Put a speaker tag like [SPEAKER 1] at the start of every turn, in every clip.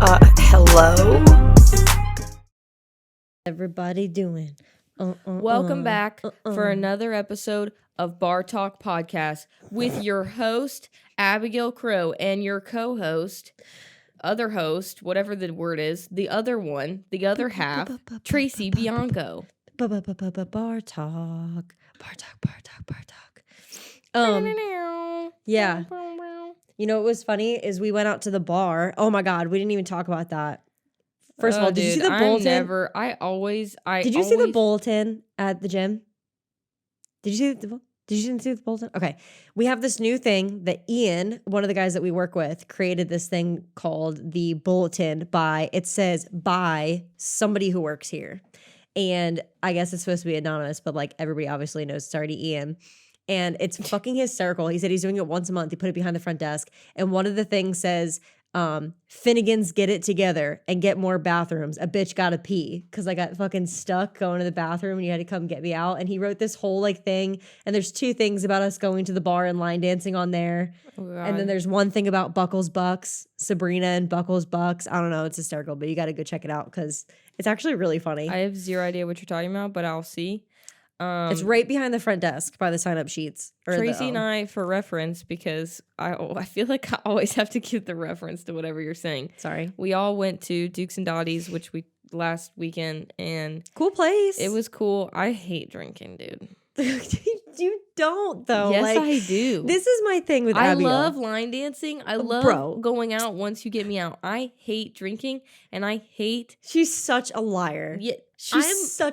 [SPEAKER 1] Hello?
[SPEAKER 2] Everybody doing?
[SPEAKER 3] Welcome back for another episode of BarTalk podcast with your host, Abigail Crow, and your co-host, other host, whatever the word is, the other one, the other half, Tracy Bianco.
[SPEAKER 2] BarTalk. Yeah. You know what was funny is we went out to the bar. Oh my God, we didn't even talk about that. First of all, did you see the bulletin?
[SPEAKER 3] Did
[SPEAKER 2] you see the bulletin at the gym? Did you see the bulletin? Okay. We have this new thing that Ian, one of the guys that we work with, created this thing called the bulletin it says by somebody who works here. And I guess it's supposed to be anonymous, but like everybody obviously knows it's already Ian. And it's fucking hysterical. He said he's doing it once a month. He put it behind the front desk. And one of the things says, Finnegan's get it together and get more bathrooms. A bitch gotta pee. Cause I got fucking stuck going to the bathroom and you had to come get me out. And he wrote this whole like thing. And there's two things about us going to the bar and line dancing on there. Oh, and then there's one thing about Buckles Bucks, Sabrina and Buckles Bucks. I don't know. It's hysterical, but you got to go check it out because it's actually really funny.
[SPEAKER 3] I have zero idea what you're talking about, but I'll see.
[SPEAKER 2] It's right behind the front desk by the sign-up sheets.
[SPEAKER 3] Tracy and I, for reference, because I feel like I always have to give the reference to whatever you're saying.
[SPEAKER 2] Sorry.
[SPEAKER 3] We all went to Dukes and Dotties, which we last weekend, and
[SPEAKER 2] cool place.
[SPEAKER 3] It was cool. I hate drinking, dude.
[SPEAKER 2] You don't though.
[SPEAKER 3] Yes, I do.
[SPEAKER 2] This is my thing with Abigail.
[SPEAKER 3] I love line dancing. I love going out once you get me out. I hate drinking, and I hate.
[SPEAKER 2] She's such a liar.
[SPEAKER 3] Yeah,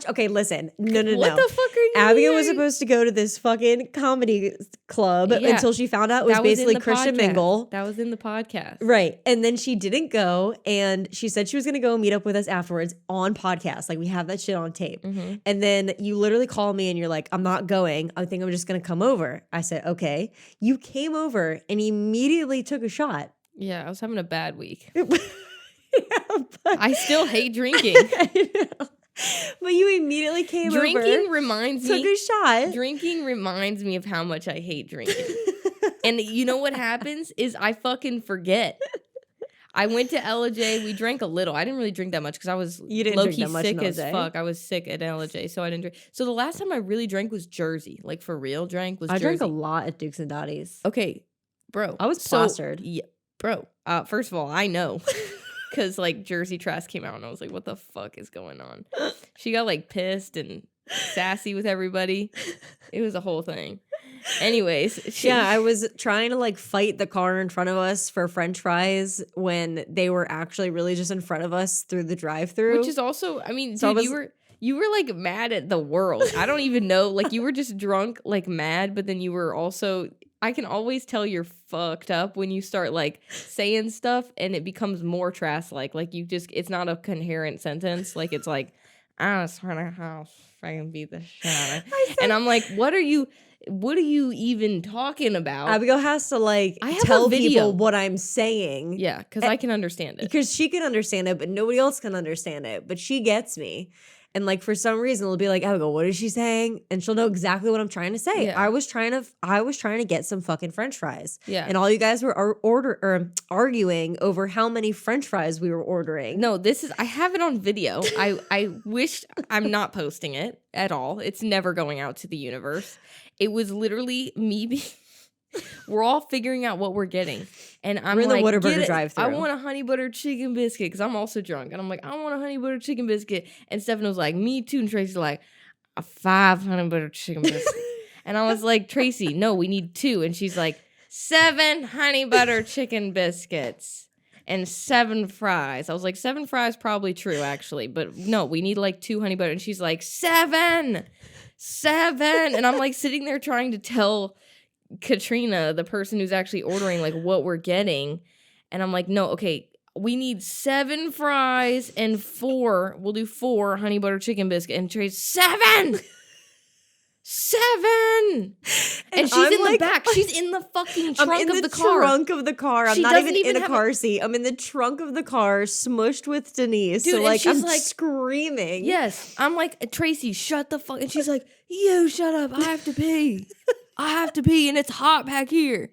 [SPEAKER 2] Okay, listen. No.
[SPEAKER 3] What the fuck are you?
[SPEAKER 2] Abigail was supposed to go to this fucking comedy club until she found out it was basically Christian Mingle.
[SPEAKER 3] That was in the podcast.
[SPEAKER 2] Right. And then she didn't go, and she said she was going to go meet up with us afterwards on podcast. Like, we have that shit on tape. Mm-hmm. And then you literally call me and you're like, I'm not going. I think I'm just going to come over. I said, okay. You came over and immediately took a shot.
[SPEAKER 3] Yeah, I was having a bad week.
[SPEAKER 2] Yeah,
[SPEAKER 3] I still hate drinking.
[SPEAKER 2] I know. But you immediately came over.
[SPEAKER 3] Drinking reminds me.
[SPEAKER 2] Took a shot.
[SPEAKER 3] Drinking reminds me of how much I hate drinking. And you know what happens is I fucking forget. I went to LJ. We drank a little. I didn't really drink that much because I was low-key sick as fuck. I was sick at LJ, so I didn't drink. So the last time I really drank was Jersey. Like, for real drank was Jersey.
[SPEAKER 2] I drank a lot at Dukes and Dotties.
[SPEAKER 3] Okay, bro.
[SPEAKER 2] I was plastered.
[SPEAKER 3] Yeah, bro. First of all, I know. Because, like, Jersey Trass came out, and I was like, what the fuck is going on? She got, like, pissed and sassy with everybody. It was a whole thing. Anyways.
[SPEAKER 2] I was trying to, like, fight the car in front of us for French fries when they were actually really just in front of us through the drive-thru.
[SPEAKER 3] Which is also, I mean, so dude, you were, like, mad at the world. I don't even know. Like, you were just drunk, like, mad, but then you were also... I can always tell you're fucked up when you start like saying stuff and it becomes more Trass-like. Like you just, it's not a coherent sentence. Like it's like, I was trying to house fucking beat the shit. And I'm like, what are you even talking about?
[SPEAKER 2] Abigail has to like tell people what I'm saying.
[SPEAKER 3] Yeah, because I can understand it.
[SPEAKER 2] Because she can understand it, but nobody else can understand it. But she gets me. And like for some reason it'll be like, Abigail, what is she saying? And she'll know exactly what I'm trying to say.
[SPEAKER 3] Yeah.
[SPEAKER 2] I was trying to get some fucking French fries.
[SPEAKER 3] Yeah.
[SPEAKER 2] And all you guys were arguing over how many French fries we were ordering.
[SPEAKER 3] No, I have it on video. I wish I'm not posting it at all. It's never going out to the universe. It was literally me we're all figuring out what we're getting. And I'm
[SPEAKER 2] in
[SPEAKER 3] like,
[SPEAKER 2] the Whataburger drive-thru.
[SPEAKER 3] I want a honey butter chicken biscuit because I'm also drunk. And I'm like, I want a honey butter chicken biscuit. And Stefan was like, me too. And Tracy's like, 5 honey butter chicken biscuits. And I was like, Tracy, no, we need 2. And she's like, 7 honey butter chicken biscuits and 7 fries. I was like, 7 fries probably true, actually. But no, we need like 2 honey butter. And she's like, 7. And I'm like sitting there trying to tell Katrina, the person who's actually ordering, like what we're getting, and I'm like, no, okay, we need 7 fries and 4. We'll do 4 honey butter chicken biscuit. And Trey's 7. 7. And she's in the back. She's in the fucking trunk of the car.
[SPEAKER 2] I'm in the trunk of the car. I'm not even in a car seat. I'm in the trunk of the car, smushed with Denise. Dude, so like I'm like screaming.
[SPEAKER 3] Yes, I'm like, Tracy, shut the fuck. And she's like, you shut up. I have to pee. I have to pee, and it's hot back here.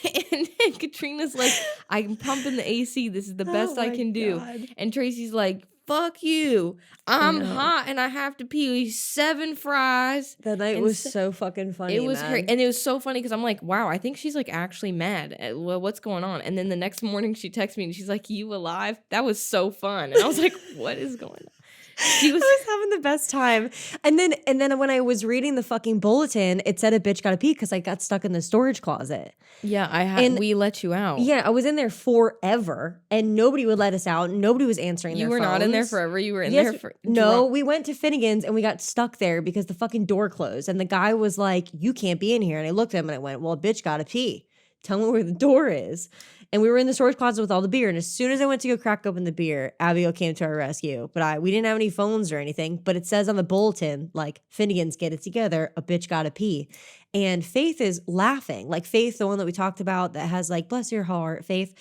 [SPEAKER 3] And Katrina's like, I'm pumping the AC. This is the best I can do. And Tracy's like, fuck you. I'm hot and I have to pee. 7 fries.
[SPEAKER 2] That night was so fucking funny.
[SPEAKER 3] It was great. And it was so funny because I'm like, wow, I think she's like actually mad at what's going on. And then the next morning she texts me and she's like, you alive? That was so fun. And I was like, what is going on?
[SPEAKER 2] I was having the best time. And then when I was reading the fucking bulletin, it said a bitch gotta pee because I got stuck in the storage closet.
[SPEAKER 3] Yeah, we let you out.
[SPEAKER 2] Yeah, I was in there forever and nobody would let us out. Nobody was answering their phones.
[SPEAKER 3] You were not in there forever. You were in there for
[SPEAKER 2] No, we went to Finnegan's and we got stuck there because the fucking door closed. And the guy was like, you can't be in here. And I looked at him and I went, well, a bitch gotta pee. Tell me where the door is. And we were in the storage closet with all the beer. And as soon as I went to go crack open the beer, Abigail came to our rescue. But we didn't have any phones or anything. But it says on the bulletin, like, Finnegan's, get it together. A bitch gotta pee. And Faith is laughing. Like, Faith, the one that we talked about that has, like, bless your heart, Faith.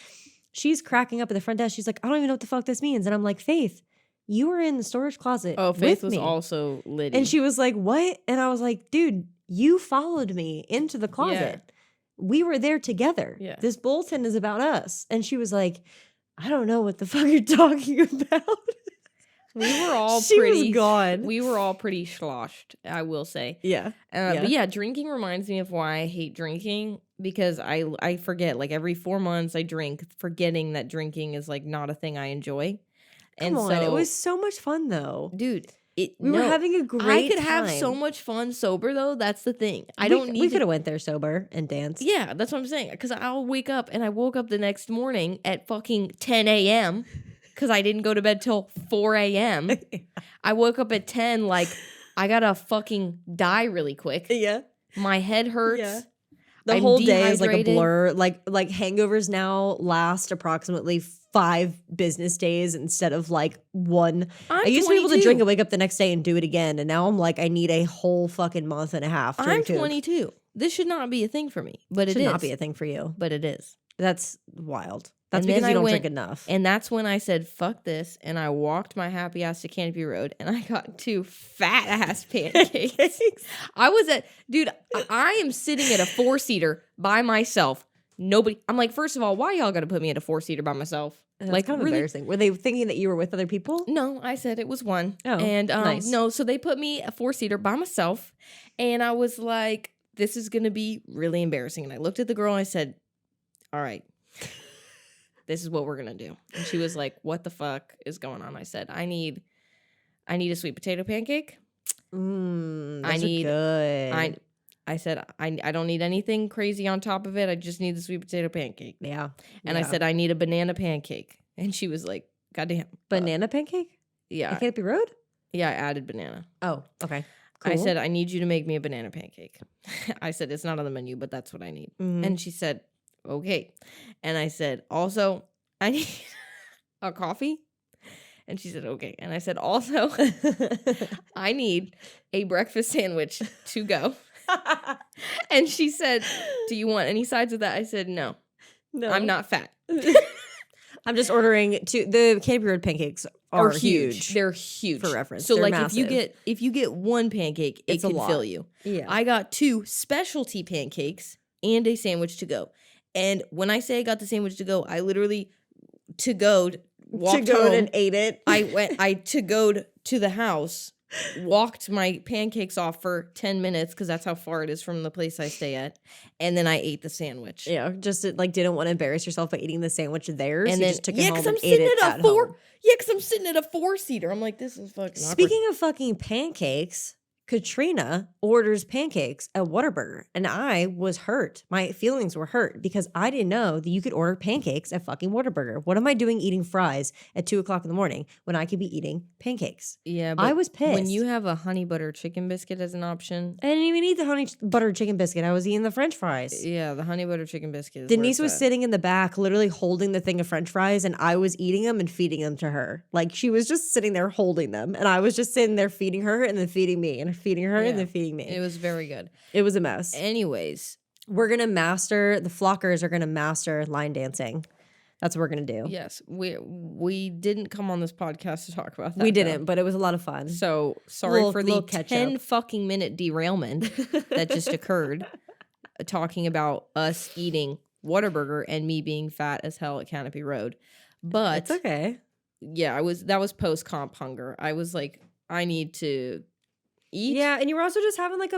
[SPEAKER 2] She's cracking up at the front desk. She's like, I don't even know what the fuck this means. And I'm like, Faith, you were in the storage closet.
[SPEAKER 3] Oh, Faith
[SPEAKER 2] with
[SPEAKER 3] was
[SPEAKER 2] me.
[SPEAKER 3] also litty.
[SPEAKER 2] And she was like, what? And I was like, dude, you followed me into the closet. Yeah. We were there together.
[SPEAKER 3] Yeah.
[SPEAKER 2] This bulletin is about us. And she was like, I don't know what the fuck you're talking about.
[SPEAKER 3] We were all
[SPEAKER 2] she
[SPEAKER 3] pretty
[SPEAKER 2] was gone.
[SPEAKER 3] We were all pretty sloshed, I will say.
[SPEAKER 2] Yeah.
[SPEAKER 3] But yeah, drinking reminds me of why I hate drinking, because I forget, like every 4 months I drink, forgetting that drinking is like not a thing I enjoy.
[SPEAKER 2] Come on, it was so much fun though.
[SPEAKER 3] Dude.
[SPEAKER 2] We were having a great
[SPEAKER 3] I could
[SPEAKER 2] time.
[SPEAKER 3] have so much fun sober though. That's the thing.
[SPEAKER 2] We could have went there sober and danced.
[SPEAKER 3] Yeah, that's what I'm saying. Because I'll wake up and I woke up the next morning at fucking 10 a.m. because I didn't go to bed till 4 a.m. I woke up at 10 like I gotta fucking die really quick.
[SPEAKER 2] Yeah.
[SPEAKER 3] My head hurts.
[SPEAKER 2] Yeah. The whole day is like a blur. Like hangovers now last approximately 5 business days instead of like 1. I used to be able to drink and wake up the next day and do it again. And now I'm like, I need a whole fucking month and a half.
[SPEAKER 3] I'm 22. This should not be a thing for me, but it is.
[SPEAKER 2] Should not be a thing for you.
[SPEAKER 3] But it is.
[SPEAKER 2] That's wild. That's because you don't drink enough.
[SPEAKER 3] And that's when I said, fuck this. And I walked my happy ass to Canopy Road and I got 2 fat ass pancakes. Dude, I am sitting at a 4-seater by myself. Nobody, I'm like, first of all, why y'all got to put me at a 4-seater by myself?
[SPEAKER 2] That's like, kind of embarrassing. Were they thinking that you were with other people?
[SPEAKER 3] No, I said it was one.
[SPEAKER 2] Oh,
[SPEAKER 3] and
[SPEAKER 2] nice.
[SPEAKER 3] No, so they put me a 4-seater by myself. And I was like, this is going to be really embarrassing. And I looked at the girl and I said, all right. This is what we're going to do. And she was like, what the fuck is going on? I said, I need a sweet potato pancake.
[SPEAKER 2] Those are good.
[SPEAKER 3] I said, I don't need anything crazy on top of it. I just need the sweet potato pancake.
[SPEAKER 2] Yeah.
[SPEAKER 3] And I said, I need a banana pancake. And she was like, goddamn.
[SPEAKER 2] Banana pancake?
[SPEAKER 3] Yeah.
[SPEAKER 2] At Canopy Road?
[SPEAKER 3] Yeah, I added banana.
[SPEAKER 2] Oh, okay. Cool.
[SPEAKER 3] I said, I need you to make me a banana pancake. I said, it's not on the menu, but that's what I need. Mm-hmm. And she said, okay. And I said, also, I need a coffee. And she said, okay. And I said, also, I need a breakfast sandwich to go. And she said, do you want any sides of that? I said, no, I'm not fat.
[SPEAKER 2] I'm just ordering the Canopy Road pancakes are huge.
[SPEAKER 3] They're huge.
[SPEAKER 2] For reference.
[SPEAKER 3] So
[SPEAKER 2] they're
[SPEAKER 3] like
[SPEAKER 2] massive.
[SPEAKER 3] if you get 1 pancake, it can fill you.
[SPEAKER 2] Yeah.
[SPEAKER 3] I got 2 specialty pancakes and a sandwich to go. And when I say I got the sandwich to go, I literally walked home
[SPEAKER 2] and ate it.
[SPEAKER 3] I to-go'd to the house, walked my pancakes off for 10 minutes because that's how far it is from the place I stay at, and then I ate the sandwich.
[SPEAKER 2] Yeah, just like didn't want to embarrass yourself by eating the sandwich there,
[SPEAKER 3] and
[SPEAKER 2] so
[SPEAKER 3] then
[SPEAKER 2] you just took it home and ate it at home.
[SPEAKER 3] Yeah, because I'm sitting at a 4-seater. I'm like, this is fucking awkward.
[SPEAKER 2] Speaking of fucking pancakes, Katrina orders pancakes at Whataburger, and I was hurt. My feelings were hurt because I didn't know that you could order pancakes at fucking Whataburger. What am I doing eating fries at 2:00 in the morning when I could be eating pancakes?
[SPEAKER 3] Yeah, but
[SPEAKER 2] I was pissed.
[SPEAKER 3] When you have a honey butter chicken biscuit as an option.
[SPEAKER 2] I didn't even eat the honey butter chicken biscuit. I was eating the French fries.
[SPEAKER 3] Yeah, the honey butter chicken biscuit.
[SPEAKER 2] Denise was sitting in the back, literally holding the thing of French fries, and I was eating them and feeding them to her. Like, she was just sitting there holding them, and I was just sitting there feeding her and then feeding me and feeding her and then feeding me.
[SPEAKER 3] It was very good.
[SPEAKER 2] It was a mess.
[SPEAKER 3] Anyways,
[SPEAKER 2] we're going to master, the flockers are going to master line dancing. That's what we're going to do.
[SPEAKER 3] Yes. We didn't come on this podcast to talk about that.
[SPEAKER 2] We didn't, but it was a lot of fun.
[SPEAKER 3] So sorry for the 10 fucking minute derailment that just occurred talking about us eating Whataburger and me being fat as hell at Canopy Road. But
[SPEAKER 2] It's okay.
[SPEAKER 3] yeah, that was post comp hunger. I was like, I need to eat.
[SPEAKER 2] Yeah, and you were also just having like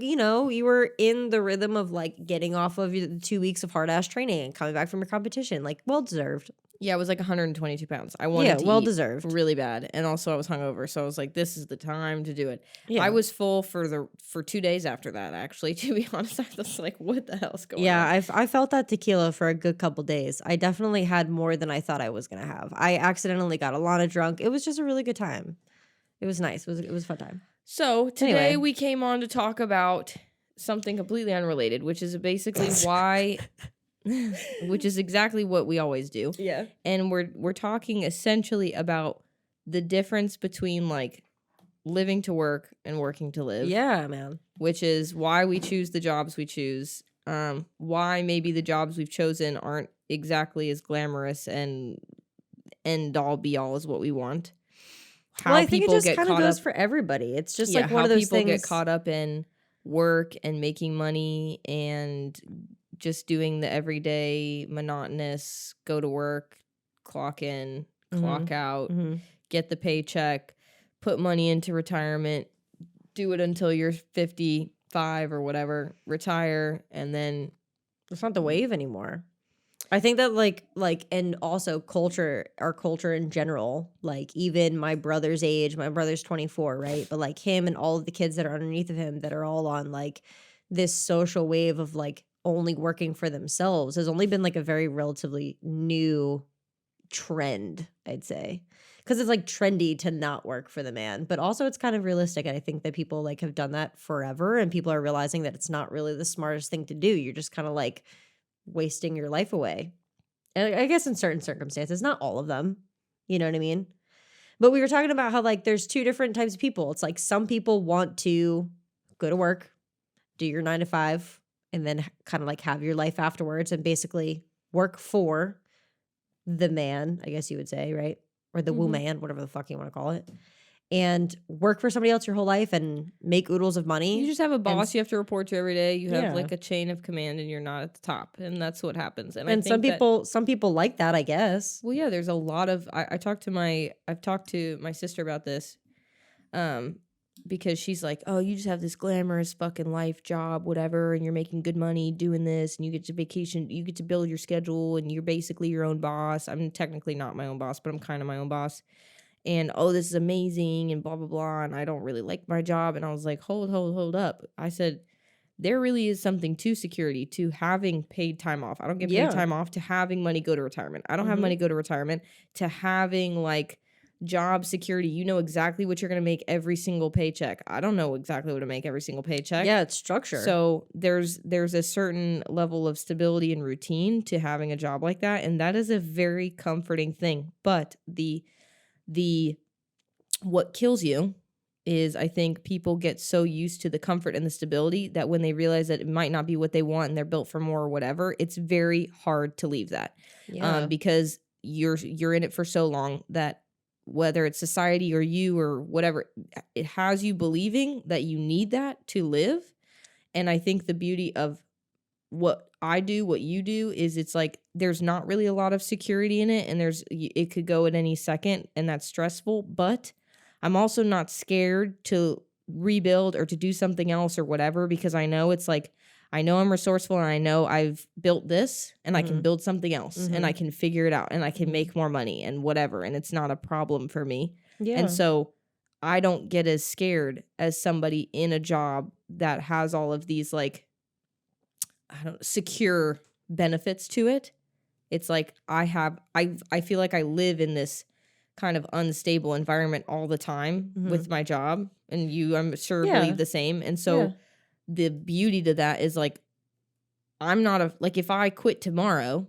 [SPEAKER 2] you were in the rhythm of like getting off of the 2 weeks of hard ass training and coming back from your competition, like well deserved.
[SPEAKER 3] Yeah, it was like 122 pounds. I wanted to
[SPEAKER 2] well
[SPEAKER 3] eat
[SPEAKER 2] deserved.
[SPEAKER 3] really bad, and also I was hungover, so I was like, this is the time to do it.
[SPEAKER 2] Yeah.
[SPEAKER 3] I was full for 2 days after that. Actually, to be honest, I was like, what the hell's going on?
[SPEAKER 2] Yeah, I felt that tequila for a good couple days. I definitely had more than I thought I was gonna have. I accidentally got Alana drunk. It was just a really good time. It was nice. It was a fun time.
[SPEAKER 3] So today
[SPEAKER 2] Anyway.
[SPEAKER 3] we came on to talk about something completely unrelated, which is basically why, which is exactly what we always do.
[SPEAKER 2] Yeah.
[SPEAKER 3] And we're talking essentially about the difference between like living to work and working to live.
[SPEAKER 2] Yeah, man.
[SPEAKER 3] Which is why we choose the jobs we choose. Why maybe the jobs we've chosen aren't exactly as glamorous and end all be all as what we want.
[SPEAKER 2] How I think it just kind of goes for everybody. It's just like one of those
[SPEAKER 3] people
[SPEAKER 2] things.
[SPEAKER 3] Get caught up in work and making money and just doing the everyday monotonous go to work, clock in, clock out, get the paycheck, put money into retirement, do it until you're 55 or whatever, retire, and then
[SPEAKER 2] it's not the wave anymore. I think that like and also our culture in general, like even my brother's age, my brother's 24, right? But like him and all of the kids that are underneath of him that are all on like this social wave of like only working for themselves has only been like a very relatively new trend, I'd say. Because it's like trendy to not work for the man, but also it's kind of realistic. And I think that people like have done that forever, and people are realizing that it's not really the smartest thing to do. You're just kind of like wasting your life away. And I guess in certain circumstances, not all of them, you know what I mean? But we were talking about how like there's two different types of people. It's like some people want to go to work, do your 9 to 5, and then kind of like have your life afterwards and basically work for the man, I guess you would say, right? Or the woman, whatever the fuck you want to call it. And work for somebody else your whole life and make oodles of money.
[SPEAKER 3] You just have a boss you have to report to every day. You have like a chain of command and you're not at the top. And that's what happens. And I think
[SPEAKER 2] some people like that, I guess.
[SPEAKER 3] Well, yeah, there's a lot of I've talked to my sister about this. Because she's like, oh, you just have this glamorous fucking life job, whatever, and you're making good money doing this, and you get to vacation, you get to build your schedule, and you're basically your own boss. I'm technically not my own boss, but I'm kind of my own boss. And, oh, this is amazing, and blah, blah, blah, and I don't really like my job. And I was like, hold up. I said, there really is something to security, to having paid time off. I don't get paid time off, to having money go to retirement. I don't have money go to retirement, to having, like, job security. You know exactly what you're going to make every single paycheck. I don't know exactly what to make every single paycheck.
[SPEAKER 2] Yeah, it's structure.
[SPEAKER 3] So there's a certain level of stability and routine to having a job like that, and that is a very comforting thing. But the what kills you is, I think people get so used to the comfort and the stability that when they realize that it might not be what they want and they're built for more or whatever, it's very hard to leave that. Because you're in it for so long that whether it's society or you or whatever, it has you believing that you need that to live. And I think the beauty of what I do, what you do, is it's like there's not really a lot of security in it, and it could go at any second, and that's stressful. But I'm also not scared to rebuild or to do something else or whatever, because I know it's like, I know I'm resourceful, and I know I've built this, and I can build something else, and I can figure it out, and I can make more money and whatever, and it's not a problem for me. Yeah. And so I don't get as scared as somebody in a job that has all of these like, I don't know, secure benefits to it. It's like I feel like I live in this kind of unstable environment all the time with my job, and you, I'm sure, believe the same. And so the beauty to that is like, I'm not like, if I quit tomorrow,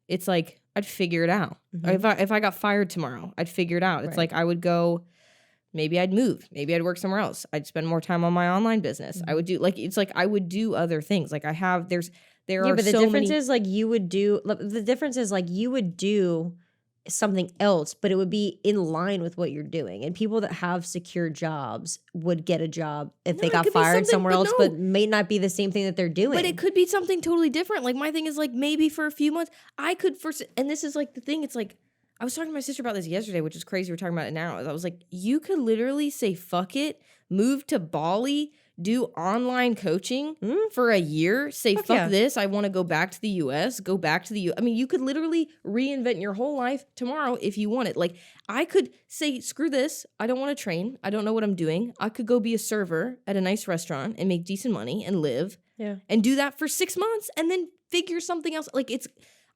[SPEAKER 3] it's like I'd figure it out. Or if I got fired tomorrow, I'd figure it out. It's like I would go, maybe I'd move, maybe I'd work somewhere else. I'd spend more time on my online business. I would do it's like I would do other things. Like there are
[SPEAKER 2] but the
[SPEAKER 3] so
[SPEAKER 2] difference
[SPEAKER 3] many.
[SPEAKER 2] is like you would do. The difference is like you would do something else, but it would be in line with what you're doing. And people that have secure jobs would get a job if
[SPEAKER 3] No,
[SPEAKER 2] they
[SPEAKER 3] it
[SPEAKER 2] got
[SPEAKER 3] could be
[SPEAKER 2] fired
[SPEAKER 3] something,
[SPEAKER 2] somewhere
[SPEAKER 3] but
[SPEAKER 2] else,
[SPEAKER 3] no.
[SPEAKER 2] but may not be the same thing that they're doing.
[SPEAKER 3] But it could be something totally different. Like my thing is like maybe for a few months I could and this is like the thing. It's like I was talking to my sister about this yesterday, which is crazy. We're talking about it now. I was like, you could literally say fuck it, move to Bali, do online coaching for a year. Say fuck this. I want to go back to the U.S. Go back to the U. I mean, you could literally reinvent your whole life tomorrow if you wanted. Like I could say screw this. I don't want to train. I don't know what I'm doing. I could go be a server at a nice restaurant and make decent money and live.
[SPEAKER 2] Yeah.
[SPEAKER 3] And do that for 6 months and then figure something else. Like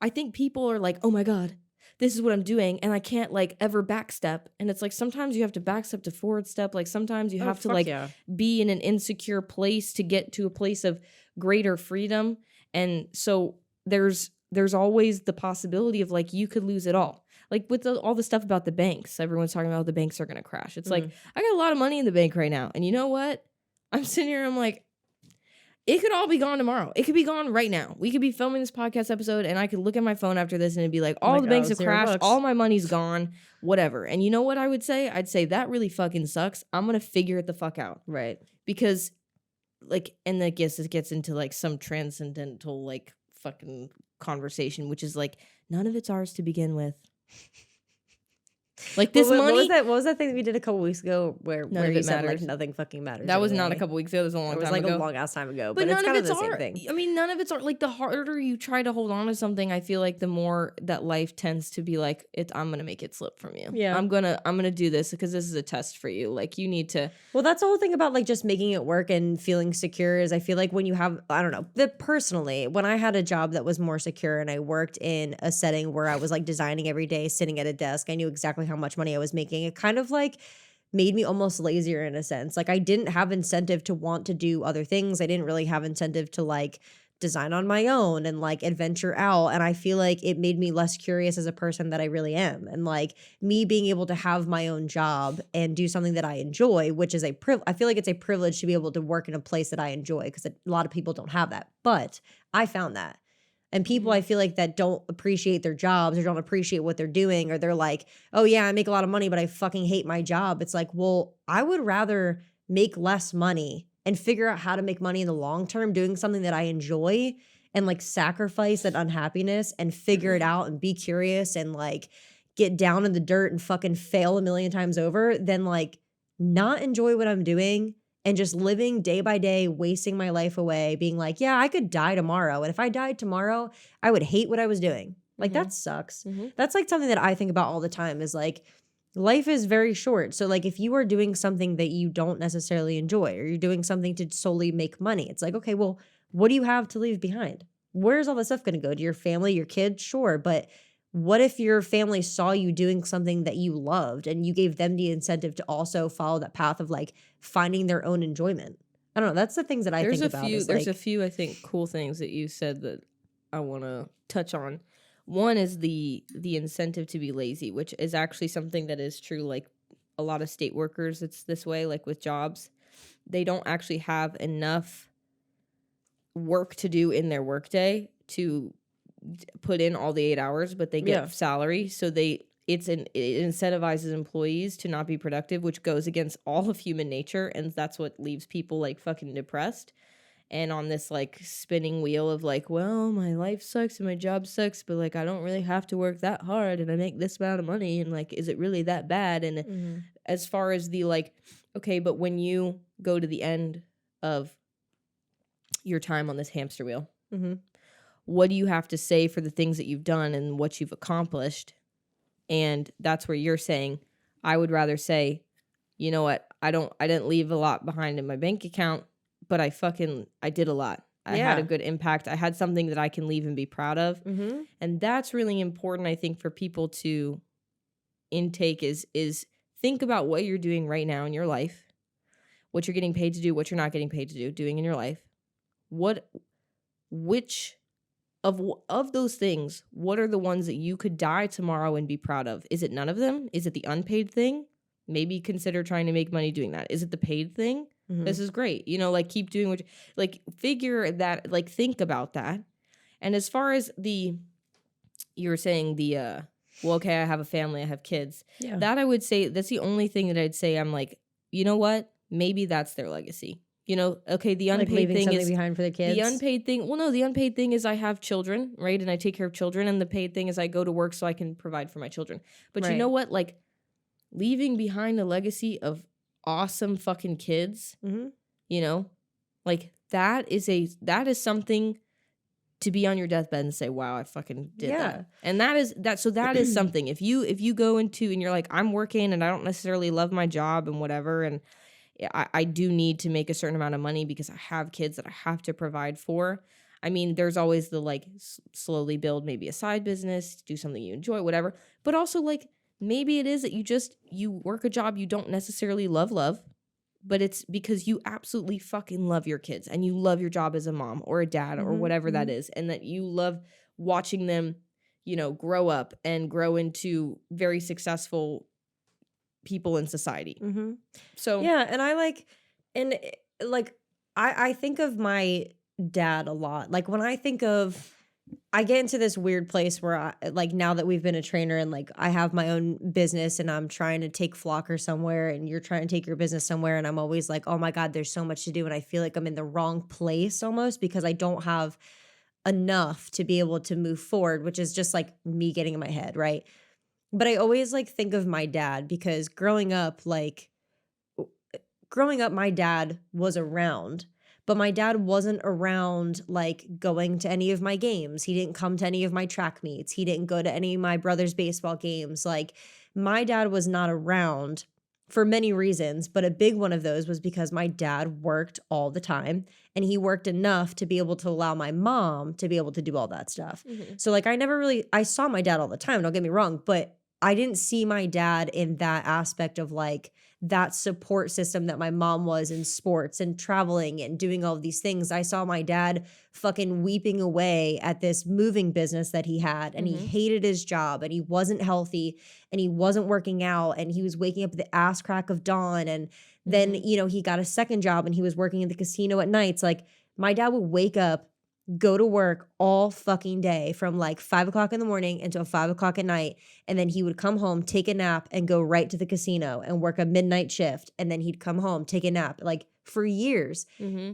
[SPEAKER 3] I think people are like, oh my God, this is what I'm doing. And I can't like ever backstep. And it's like, sometimes you have to backstep to forward step. Like sometimes you have to like be in an insecure place to get to a place of greater freedom. And so there's always the possibility of like, you could lose it all. Like with all the stuff about the banks, everyone's talking about the banks are going to crash. It's like, I got a lot of money in the bank right now. And you know what? I'm sitting here, I'm like, it could all be gone tomorrow. It could be gone right now. We could be filming this podcast episode and I could look at my phone after this and it'd be like, all the banks have crashed. All my money's gone, whatever. And you know what I would say? I'd say that really fucking sucks. I'm going to figure it the fuck out.
[SPEAKER 2] Right.
[SPEAKER 3] Because like, and I guess it gets into like some transcendental like fucking conversation, which is like, none of it's ours to begin with. Like this money.
[SPEAKER 2] What was that thing that we did a couple weeks ago where you said like nothing fucking matters?
[SPEAKER 3] That was not a couple weeks ago. It was a long time ago.
[SPEAKER 2] It was like a long ass time ago. But
[SPEAKER 3] none
[SPEAKER 2] it's kind
[SPEAKER 3] of
[SPEAKER 2] of the same thing.
[SPEAKER 3] I mean, none of it's like the harder you try to hold on to something, I feel like the more that life tends to be like, I'm gonna make it slip from you.
[SPEAKER 2] Yeah.
[SPEAKER 3] I'm gonna do this because this is a test for you. Like you need to.
[SPEAKER 2] Well, that's the whole thing about like just making it work and feeling secure is I feel like when you have, I don't know, personally, when I had a job that was more secure and I worked in a setting where I was like designing every day, sitting at a desk, I knew exactly how much money I was making. It kind of like made me almost lazier in a sense. Like I didn't have incentive to want to do other things. I didn't really have incentive to like design on my own and like adventure out. And I feel like it made me less curious as a person that I really am. And like me being able to have my own job and do something that I enjoy, which is I feel like it's a privilege to be able to work in a place that I enjoy because a lot of people don't have that. But I found that. And people I feel like that don't appreciate their jobs or don't appreciate what they're doing, or they're like, oh yeah, I make a lot of money, but I fucking hate my job. It's like, well, I would rather make less money and figure out how to make money in the long term doing something that I enjoy and like sacrifice that unhappiness and figure it out and be curious and like get down in the dirt and fucking fail a million times over than like not enjoy what I'm doing and just living day by day, wasting my life away, being like, yeah, I could die tomorrow. And if I died tomorrow, I would hate what I was doing. Like, that sucks. That's like something that I think about all the time is like, life is very short. So like, if you are doing something that you don't necessarily enjoy, or you're doing something to solely make money, it's like, okay, well, what do you have to leave behind? Where's all that stuff going to go? To your family, your kids? Sure. But what if your family saw you doing something that you loved and you gave them the incentive to also follow that path of like finding their own enjoyment? I don't know. That's the things that I think about.
[SPEAKER 3] There's a few, I think, cool things that you said that I want to touch on. One is the incentive to be lazy, which is actually something that is true. Like a lot of state workers, it's this way, like with jobs, they don't actually have enough work to do in their workday to put in all the 8 hours, but they get salary. So it incentivizes employees to not be productive, which goes against all of human nature. And that's what leaves people like fucking depressed and on this like spinning wheel of like, well, my life sucks and my job sucks, but like, I don't really have to work that hard and I make this amount of money. And like, is it really that bad? And as far as the like, okay, but when you go to the end of your time on this hamster wheel, what do you have to say for the things that you've done and what you've accomplished? And that's where you're saying, I would rather say, you know what, I didn't leave a lot behind in my bank account, but I did a lot. I had a good impact. I had something that I can leave and be proud of. And that's really important, I think, for people to intake is think about what you're doing right now in your life, what you're getting paid to do, what you're not getting paid to do, doing in your life. Which of those things, what are the ones that you could die tomorrow and be proud of? Is it none of them? Is it the unpaid thing? Maybe consider trying to make money doing that. Is it the paid thing? This is great. You know, like keep doing what, like figure that, like think about that. And as far as you were saying the well, okay, I have a family, I have kids.
[SPEAKER 2] Yeah.
[SPEAKER 3] That I would say, that's the only thing that I'd say I'm like, you know what? Maybe that's their legacy. You know, okay, the
[SPEAKER 2] Like
[SPEAKER 3] unpaid
[SPEAKER 2] leaving
[SPEAKER 3] thing
[SPEAKER 2] something
[SPEAKER 3] is
[SPEAKER 2] behind for the kids.
[SPEAKER 3] the unpaid thing. Well, no, the unpaid thing is I have children, right? And I take care of children. And the paid thing is I go to work so I can provide for my children. But you know
[SPEAKER 2] Right.
[SPEAKER 3] what? Like leaving behind a legacy of awesome fucking kids,
[SPEAKER 2] Mhm.
[SPEAKER 3] you know, like that is something to be on your deathbed and say, wow, I fucking did
[SPEAKER 2] Yeah.
[SPEAKER 3] that. And that is something. If you go into and you're like, I'm working and I don't necessarily love my job and whatever, and I do need to make a certain amount of money because I have kids that I have to provide for. I mean, there's always the like slowly build maybe a side business, do something you enjoy, whatever. But also like maybe it is that you work a job you don't necessarily love, but it's because you absolutely fucking love your kids and you love your job as a mom or a dad or whatever that is, and that you love watching them, you know, grow up and grow into very successful people in society. So
[SPEAKER 2] Yeah, and I think of my dad a lot. Like when I get into this weird place where like now that we've been a trainer and like I have my own business and I'm trying to take Flocker somewhere and you're trying to take your business somewhere, and I'm always like, oh my God, there's so much to do, and I feel like I'm in the wrong place almost because I don't have enough to be able to move forward, which is just like me getting in my head, right? But I always like think of my dad because growing up, my dad was around, but my dad wasn't around like going to any of my games. He didn't come to any of my track meets. He didn't go to any of my brother's baseball games. Like my dad was not around for many reasons, but a big one of those was because my dad worked all the time, and he worked enough to be able to allow my mom to be able to do all that stuff. So like I saw my dad all the time, don't get me wrong, but I didn't see my dad in that aspect of like that support system that my mom was in sports and traveling and doing all of these things. I saw my dad fucking weeping away at this moving business that he had, and he hated his job, and he wasn't healthy, and he wasn't working out, and he was waking up at the ass crack of dawn. And then, you know, he got a second job and he was working in the casino at nights. Like my dad would wake up, go to work all fucking day from like 5 o'clock in the morning until 5 o'clock at night. And then he would come home, take a nap, and go right to the casino and work a midnight shift. And then he'd come home, take a nap, like for years.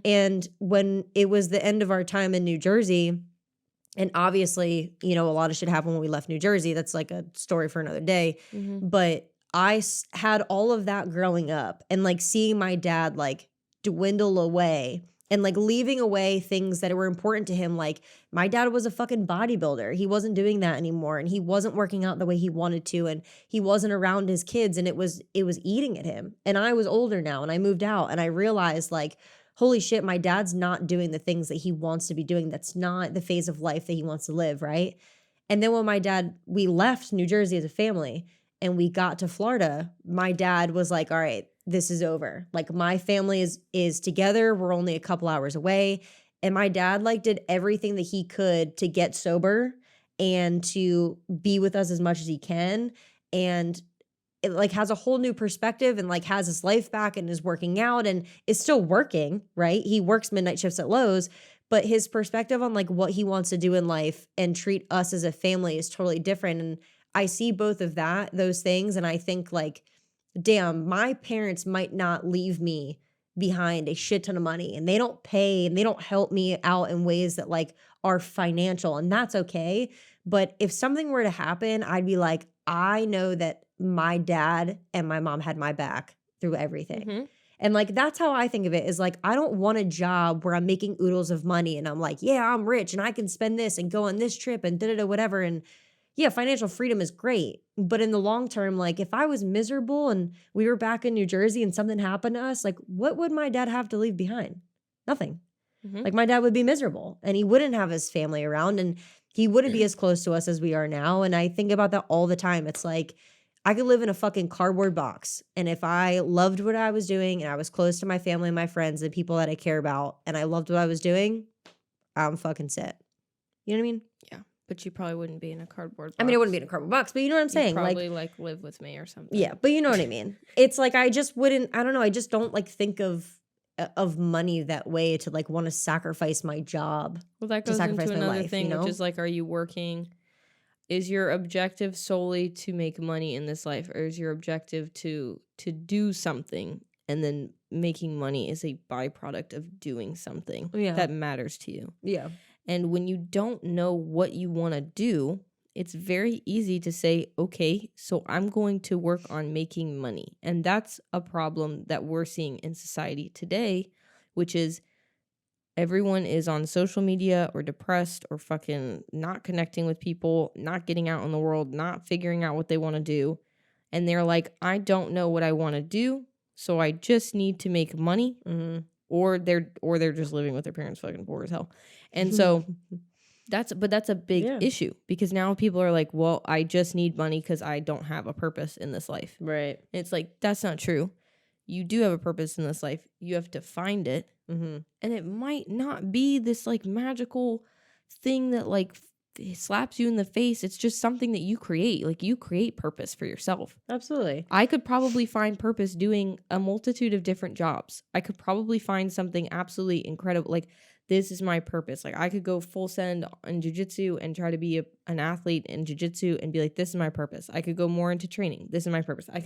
[SPEAKER 2] And when it was the end of our time in New Jersey, and obviously, you know, a lot of shit happened when we left New Jersey. That's like a story for another day. But I had all of that growing up, and like seeing my dad like dwindle away and like leaving away things that were important to him. Like my dad was a fucking bodybuilder. He wasn't doing that anymore, and he wasn't working out the way he wanted to, and he wasn't around his kids, and it was eating at him. And I was older now, and I moved out, and I realized like, holy shit, my dad's not doing the things that he wants to be doing. That's not the phase of life that he wants to live, right? And then when we left New Jersey as a family and we got to Florida, my dad was like, all right, this is over. Like my family is together. We're only a couple hours away. And my dad like did everything that he could to get sober and to be with us as much as he can. And it like has a whole new perspective and like has his life back and is working out and is still working, right? He works midnight shifts at Lowe's, but his perspective on like what he wants to do in life and treat us as a family is totally different. And I see both of those things. And I think like, damn, my parents might not leave me behind a shit ton of money, and they don't pay and they don't help me out in ways that like are financial, and that's okay. But if something were to happen, I'd be like, I know that my dad and my mom had my back through everything. And like, that's how I think of it, is like, I don't want a job where I'm making oodles of money and I'm like, yeah, I'm rich and I can spend this and go on this trip and da-da-da, whatever. And yeah, financial freedom is great. But in the long term, like if I was miserable and we were back in New Jersey and something happened to us, like what would my dad have to leave behind? Nothing. Like my dad would be miserable and he wouldn't have his family around and he wouldn't be as close to us as we are now. And I think about that all the time. It's like, I could live in a fucking cardboard box. And if I loved what I was doing and I was close to my family and my friends, the people that I care about, and I loved what I was doing, I'm fucking set. You know what I mean?
[SPEAKER 3] Yeah. But you probably wouldn't be in a cardboard box.
[SPEAKER 2] I mean, it wouldn't be in a cardboard box, but you know what I'm saying?
[SPEAKER 3] You'd probably like live with me or something.
[SPEAKER 2] Yeah, but you know what I mean? It's like, I just wouldn't, I don't know. I just don't like think of money that way to like want to sacrifice my job.
[SPEAKER 3] Well, that goes into another thing, which is like, are you working? Is your objective solely to make money in this life, or is your objective to do something, and then making money is a byproduct of doing something that matters to you?
[SPEAKER 2] Yeah.
[SPEAKER 3] And when you don't know what you want to do, it's very easy to say, okay, so I'm going to work on making money. And that's a problem that we're seeing in society today, which is everyone is on social media or depressed or fucking not connecting with people, not getting out in the world, not figuring out what they want to do. And they're like, I don't know what I want to do, so I just need to make money. Or they're just living with their parents, fucking poor as hell. And so that's a big issue, because now people are like, well, I just need money because I don't have a purpose in this life.
[SPEAKER 2] Right.
[SPEAKER 3] And it's like, that's not true. You do have a purpose in this life. You have to find it. And it might not be this like magical thing that like slaps you in the face. It's just something that you create. Like, you create purpose for yourself.
[SPEAKER 2] Absolutely.
[SPEAKER 3] I could probably find purpose doing a multitude of different jobs. I could probably find something absolutely incredible. Like, this is my purpose. Like, I could go full send in jiu-jitsu and try to be an athlete in jiu-jitsu and be like, this is my purpose. I could go more into training. This is my purpose. I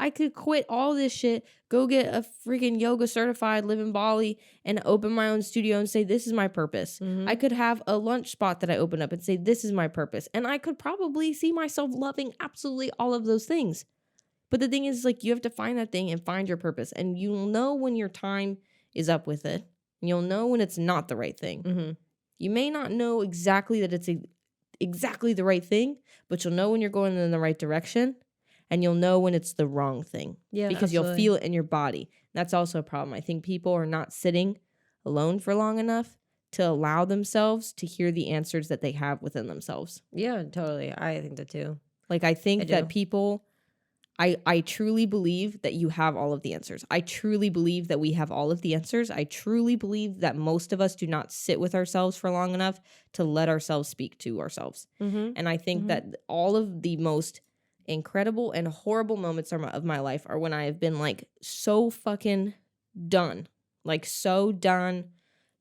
[SPEAKER 3] could quit all this shit, go get a freaking yoga certified, live in Bali, and open my own studio and say, this is my purpose. I could have a lunch spot that I open up and say, this is my purpose. And I could probably see myself loving absolutely all of those things. But the thing is, like, you have to find that thing and find your purpose. And you'll know when your time is up with it. You'll know when it's not the right thing. You may not know exactly that it's exactly the right thing, but you'll know when you're going in the right direction, and you'll know when it's the wrong thing. Yeah, because you'll feel it in your body. That's also a problem. I think people are not sitting alone for long enough to allow themselves to hear the answers that they have within themselves.
[SPEAKER 2] Yeah, totally. I think that too.
[SPEAKER 3] Like, I think that people... I truly believe that you have all of the answers. I truly believe that we have all of the answers. I truly believe that most of us do not sit with ourselves for long enough to let ourselves speak to ourselves. And I think that all of the most incredible and horrible moments of my life are when I have been like so fucking done. Like, so done,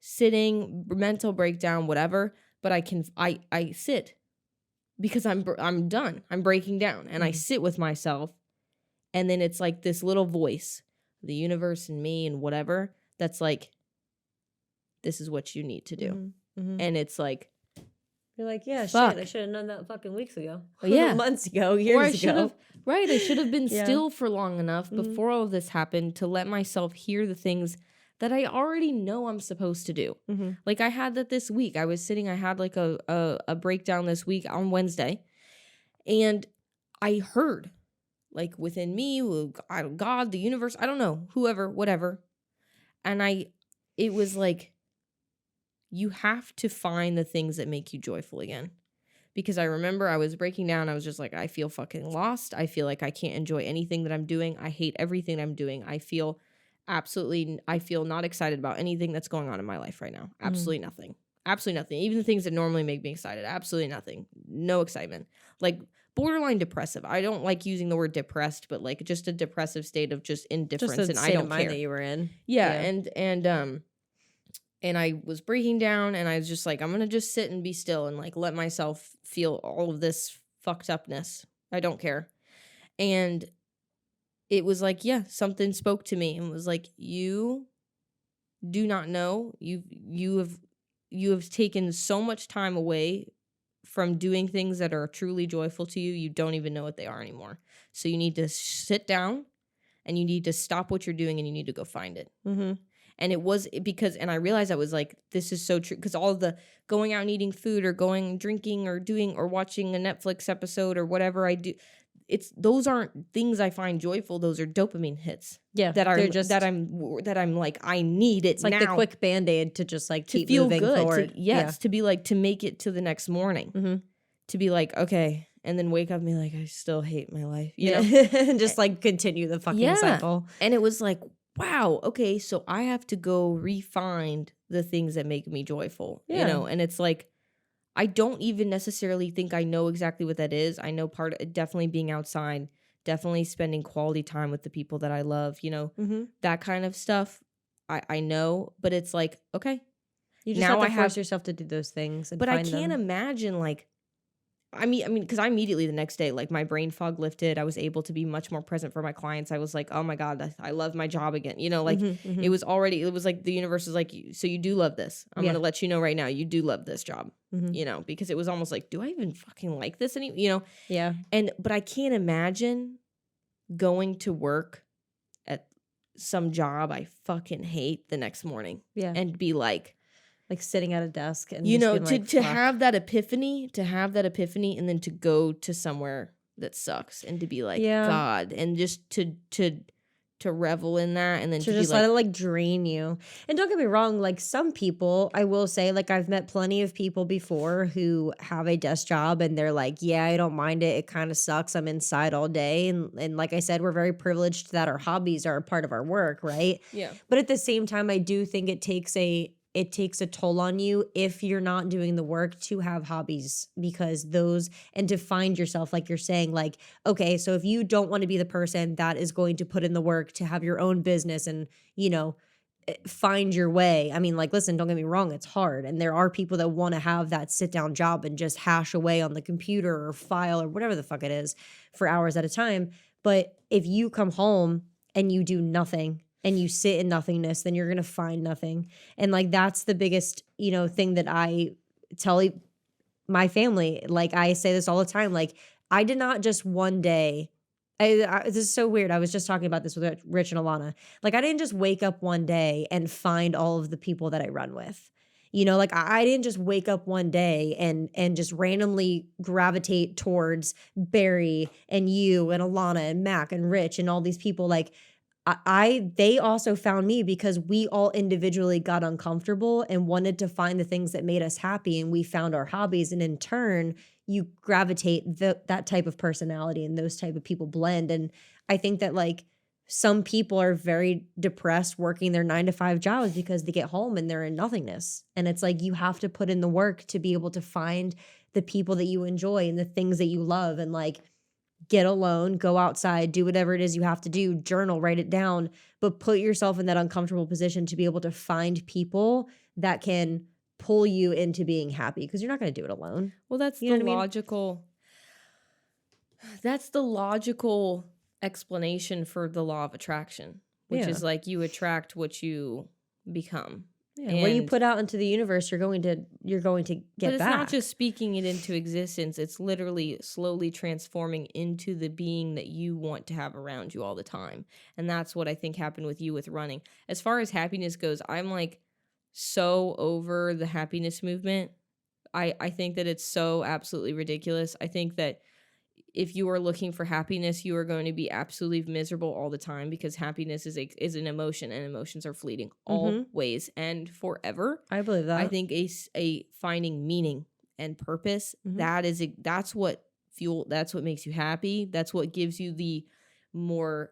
[SPEAKER 3] sitting, mental breakdown, whatever. But I sit because I'm done. I'm breaking down, and I sit with myself. And then it's like this little voice, the universe and me and whatever, that's like, this is what you need to do. And it's like,
[SPEAKER 2] you're like, yeah,
[SPEAKER 3] fuck.
[SPEAKER 2] Shit, I should have known that fucking weeks ago.
[SPEAKER 3] Yeah.
[SPEAKER 2] Months ago, years ago.
[SPEAKER 3] I should have been still for long enough before all of this happened to let myself hear the things that I already know I'm supposed to do. Like, I had that this week. I had like a breakdown this week on Wednesday, and I heard, like, within me, God, the universe, I don't know, whoever, whatever. And it was like, you have to find the things that make you joyful again. Because I remember I was breaking down. I was just like, I feel fucking lost. I feel like I can't enjoy anything that I'm doing. I hate everything I'm doing. I feel not excited about anything that's going on in my life right now. Absolutely nothing. Absolutely nothing. Even the things that normally make me excited. Absolutely nothing. No excitement. Like, borderline depressive. I don't like using the word depressed, but like just a depressive state of just indifference,
[SPEAKER 2] just
[SPEAKER 3] and I don't care.
[SPEAKER 2] That you were in.
[SPEAKER 3] Yeah. And I was breaking down, and I was just like, I'm gonna just sit and be still and like let myself feel all of this fucked upness. I don't care. And it was like, yeah, something spoke to me and was like, you do not know. You have taken so much time away from doing things that are truly joyful to you. You don't even know what they are anymore. So you need to sit down, and you need to stop what you're doing, and you need to go find it. And it was because, and I realized I was like, this is so true. Because all of the going out and eating food, or going drinking, or doing, or watching a Netflix episode, or whatever I do, those aren't things I find joyful. Those are dopamine hits.
[SPEAKER 2] Yeah,
[SPEAKER 3] that I'm like, I need it. It's
[SPEAKER 2] like
[SPEAKER 3] now.
[SPEAKER 2] the quick Band-Aid to just like keep
[SPEAKER 3] to feel
[SPEAKER 2] moving
[SPEAKER 3] good.
[SPEAKER 2] forward.
[SPEAKER 3] To be like, to make it to the next morning. To be like, okay, and then wake up and be like, I still hate my life. You know,
[SPEAKER 2] and just like continue the fucking cycle.
[SPEAKER 3] And it was like, wow, okay, so I have to go re-find the things that make me joyful. You know, and it's like, I don't even necessarily think I know exactly what that is. I know definitely being outside, definitely spending quality time with the people that I love, you know, that kind of stuff. I know, but it's like, okay.
[SPEAKER 2] You just have to force yourself to do those things. And
[SPEAKER 3] but
[SPEAKER 2] find
[SPEAKER 3] I can't
[SPEAKER 2] them.
[SPEAKER 3] imagine like I mean, because I immediately the next day, like my brain fog lifted. I was able to be much more present for my clients. I was like, oh my God, I love my job again. You know, like it was like the universe was like, so you do love this. I'm
[SPEAKER 2] Yeah.
[SPEAKER 3] going to let you know right now, you do love this job,
[SPEAKER 2] Mhm.
[SPEAKER 3] you know, because it was almost like, do I even fucking like this you know?
[SPEAKER 2] Yeah.
[SPEAKER 3] But I can't imagine going to work at some job I fucking hate the next morning
[SPEAKER 2] Yeah.
[SPEAKER 3] and be like
[SPEAKER 2] Sitting at a desk and
[SPEAKER 3] you
[SPEAKER 2] just
[SPEAKER 3] know,
[SPEAKER 2] being like,
[SPEAKER 3] to
[SPEAKER 2] fuck.
[SPEAKER 3] have that epiphany, and then to go to somewhere that sucks and to be like,
[SPEAKER 2] Yeah.
[SPEAKER 3] God, and just to revel in that and then
[SPEAKER 2] To
[SPEAKER 3] to be
[SPEAKER 2] just let
[SPEAKER 3] like,
[SPEAKER 2] it drain you. And don't get me wrong, some people, I will say, I've met plenty of people before who have a desk job and they're like, yeah, I don't mind it. It kind of sucks. I'm inside all day. And like I said, we're very privileged that our hobbies are a part of our work, right?
[SPEAKER 3] yeah.
[SPEAKER 2] But at the same time, I do think it takes a toll on you if you're not doing the work to have hobbies, because those, and to find yourself, like you're saying, okay, so if you don't want to be the person that is going to put in the work to have your own business and, find your way. I mean, listen, don't get me wrong, it's hard. And there are people that want to have that sit down job and just hash away on the computer or file or whatever the fuck it is for hours at a time. But if you come home and you do nothing and you sit in nothingness, then you're going to find nothing. And that's the biggest, thing that I tell my family. I say this all the time. I did not just one day. This is so weird. I was just talking about this with Rich and Alana. I didn't just wake up one day and find all of the people that I run with. I didn't just wake up one day and just randomly gravitate towards Barry and you and Alana and Mac and Rich and all these people. They also found me because we all individually got uncomfortable and wanted to find the things that made us happy, and we found our hobbies, and in turn you gravitate that type of personality and those type of people blend. And I think that some people are very depressed working their 9 to 5 jobs because they get home and they're in nothingness, and it's you have to put in the work to be able to find the people that you enjoy and the things that you love, and get alone, go outside, do whatever it is you have to do, journal, write it down, but put yourself in that uncomfortable position to be able to find people that can pull you into being happy, because you're not going to do it alone.
[SPEAKER 3] Well, that's
[SPEAKER 2] You know
[SPEAKER 3] the
[SPEAKER 2] what I mean?
[SPEAKER 3] logical. That's the logical explanation for the law of attraction, which
[SPEAKER 2] Yeah.
[SPEAKER 3] is you attract what you become.
[SPEAKER 2] Yeah, what you put out into the universe, you're going to get
[SPEAKER 3] but it's
[SPEAKER 2] back.
[SPEAKER 3] not just speaking it into existence. It's literally slowly transforming into the being that you want to have around you all the time. And that's what I think happened with you with running. As far as happiness goes, I'm so over the happiness movement. I think that it's so absolutely ridiculous. I think that if you are looking for happiness, you are going to be absolutely miserable all the time, because happiness is an emotion, and emotions are fleeting always and forever.
[SPEAKER 2] I believe that.
[SPEAKER 3] I think a finding meaning and purpose, that's what makes you happy. That's what gives you the more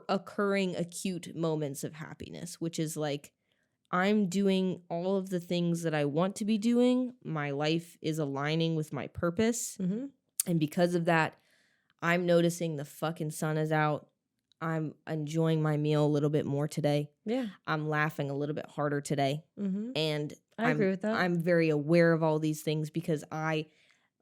[SPEAKER 3] occurring acute moments of happiness, which is I'm doing all of the things that I want to be doing. My life is aligning with my purpose. And because of that, I'm noticing the fucking sun is out. I'm enjoying my meal a little bit more today.
[SPEAKER 2] Yeah.
[SPEAKER 3] I'm laughing a little bit harder today. And
[SPEAKER 2] I agree with that.
[SPEAKER 3] I'm very aware of all these things because I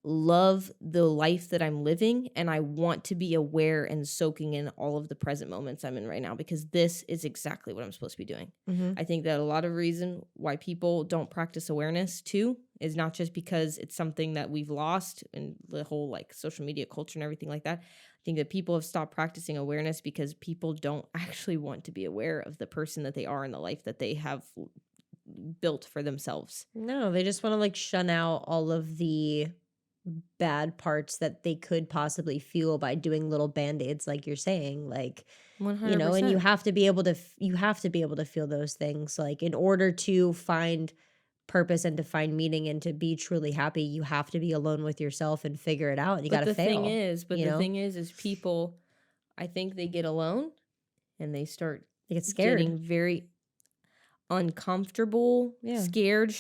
[SPEAKER 3] love the life that I'm living, and I want to be aware and soaking in all of the present moments I'm in right now, because this is exactly what I'm supposed to be doing. I think that a lot of reason why people don't practice awareness too is not just because it's something that we've lost in the whole social media culture and everything like that. I think that people have stopped practicing awareness because people don't actually want to be aware of the person that they are and the life that they have built for themselves.
[SPEAKER 2] No, they just want to shun out all of the bad parts that they could possibly feel by doing little band-aids, like you're saying,
[SPEAKER 3] 100%.
[SPEAKER 2] and you have to be able to feel those things, in order to find purpose and to find meaning and to be truly happy. You have to be alone with yourself and figure it out, and you got to fail.
[SPEAKER 3] The thing is people, I think they get alone and they
[SPEAKER 2] get scared,
[SPEAKER 3] getting very uncomfortable, scared,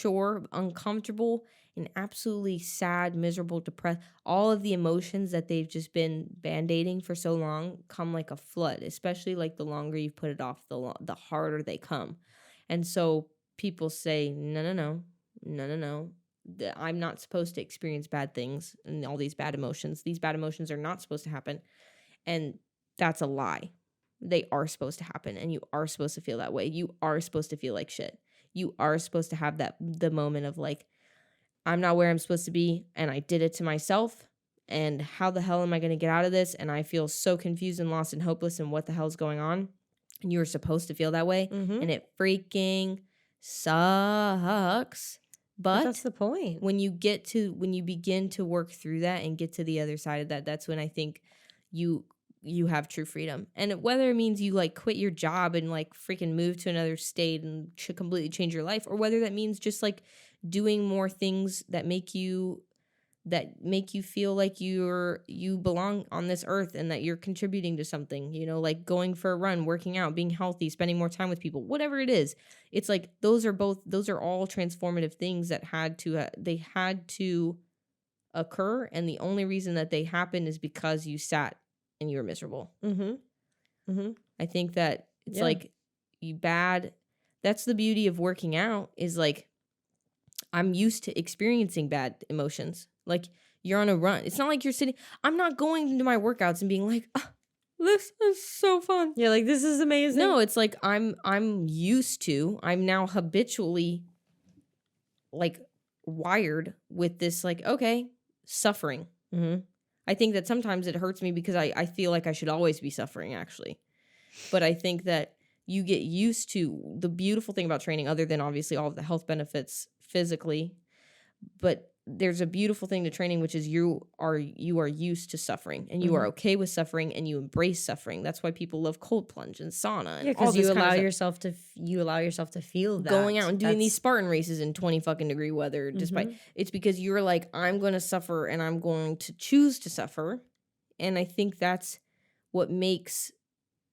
[SPEAKER 3] uncomfortable, and absolutely sad, miserable, depressed. All of the emotions that they've just been band-aiding for so long come like a flood, especially the longer you put it off, the harder they come. And so people say, no, I'm not supposed to experience bad things and all these bad emotions. These bad emotions are not supposed to happen. And that's a lie. They are supposed to happen, and you are supposed to feel that way. You are supposed to feel like shit. You are supposed to have the moment of like, I'm not where I'm supposed to be, and I did it to myself, and how the hell am I going to get out of this? And I feel so confused and lost and hopeless, and what the hell's going on? And you're supposed to feel that way, and it freaking sucks.
[SPEAKER 2] But that's the point.
[SPEAKER 3] When you begin to work through that and get to the other side of that, that's when I think you have true freedom. And whether it means you like quit your job and like freaking move to another state and completely change your life, or whether that means just like doing more things that make you feel like you belong on this earth and that you're contributing to something, you know, like going for a run, working out, being healthy, spending more time with people, whatever it is. It's like those are all transformative things that had to occur, and the only reason that they happened is because you sat and you were miserable. I think that it's like that's the beauty of working out, is like I'm used to experiencing bad emotions. Like you're on a run. It's not like you're sitting. I'm not going into my workouts and being like, oh, this is so fun.
[SPEAKER 2] You're like, this is amazing.
[SPEAKER 3] No, it's like I'm now habitually like wired with this like, okay, suffering. I think that sometimes it hurts me because I feel like I should always be suffering, actually. But I think that you get used to the beautiful thing about training, other than obviously all of the health benefits physically, but there's a beautiful thing to training, which is you are used to suffering, and you are okay with suffering, and you embrace suffering. That's why people love cold plunge and sauna. And
[SPEAKER 2] because you allow yourself to feel that.
[SPEAKER 3] Going out and doing these Spartan races in 20 fucking degree weather, despite it's because you're like, I'm going to suffer, and I'm going to choose to suffer. And I think that's what makes